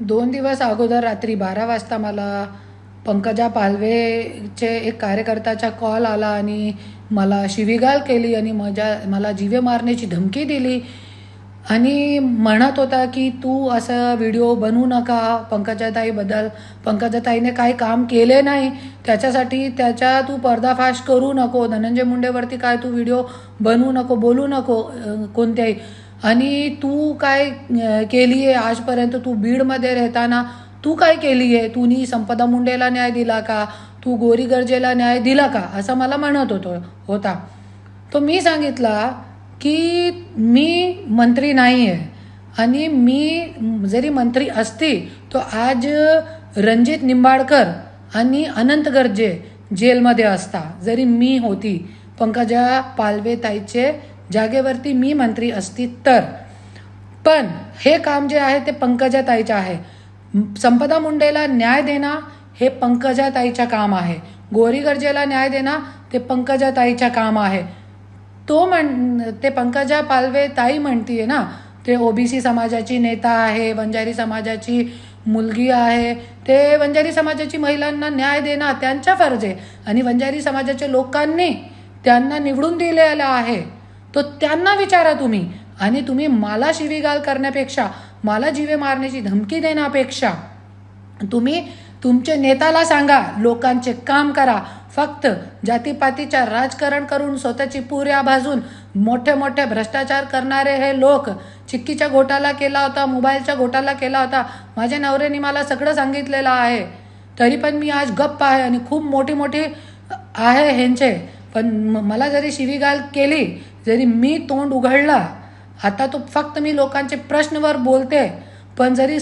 2 दिवस अगोदर रात्री 12 वाजता मला पंकजा पालवेचे एक कार्यकर्त्याचा कॉल आला आणि मला शिवीगाळ केली आणि मला जीवे मारण्याची धमकी दिली आणि म्हणत होता की तू असं व्हिडिओ बनवू नका पंकजाताईबद्दल. पंकजाताईने काही काम केले नाही, त्याच्यासाठी त्याचा तू पर्दाफाश करू नको. धनंजय मुंडेवरती काय तू व्हिडिओ बनवू नको, बोलू नको कोणत्याही. आणि तू काय केली आहे आजपर्यंत, तू बीडमध्ये राहताना तू काय केली आहे, तूनी संपदा मुंडेला न्याय दिला का, तू गोरी गर्जेला न्याय दिला का, असं मला म्हणत होता. तो मी सांगितला की मी मंत्री नाही आहे आणि मी जरी मंत्री असती तो आज रणजित निंबाळकर आणि अनंत गर्जे जेलमध्ये असता. जरी मी होती पंकजा पालवे ताईचे जागेवरती मी मंत्री असती तर. पण हे काम जे आहे ते पंकजा ताईचं आहे. संपदा मुंडेला न्याय देणं हे पंकजा ताईचं काम आहे. गोरी गर्जेला न्याय देणं ते पंकजा ताईचं काम आहे. ते पंकजा पालवे ताई म्हणतीये ना, ते ओबीसी समाजाची नेता आहे, वंजारी समाजाची मुलगी आहे. ते वंजारी समाजाची महिलांना न्याय देणं त्यांचा फर्ज आहे आणि वंजारी समाजाच्या लोकांनी त्यांना निवडून दिलेलं आहे. तो त्यांना विचारा तुम्ही. आणि तुम्ही मला शिवीगाळ करण्यापेक्षा, मला जीवे मारण्याची धमकी देण्यापेक्षा तुम्ही तुमच्या नेत्याला सांगा लोकांचे काम करा. फक्त जातीपातीचा राजकारण करून स्वतःची पुऱ्या भाजून मोठे मोठे भ्रष्टाचार करणारे हे लोक. चिक्कीचा घोटाळा केला होता, मोबाईलचा घोटाळा केला होता, माझ्या नवऱ्याने मला सगळं सांगितलेलं आहे. तरी पण मी आज गप्प आहे आणि खूप मोठी मोठी आहे ह्यांचे. पण मला जरी शिवीगाळ केली, जरी मी तोंड उघडला, आता तो फक्त मी लोकांचे प्रश्नवर बोलते, पण जरी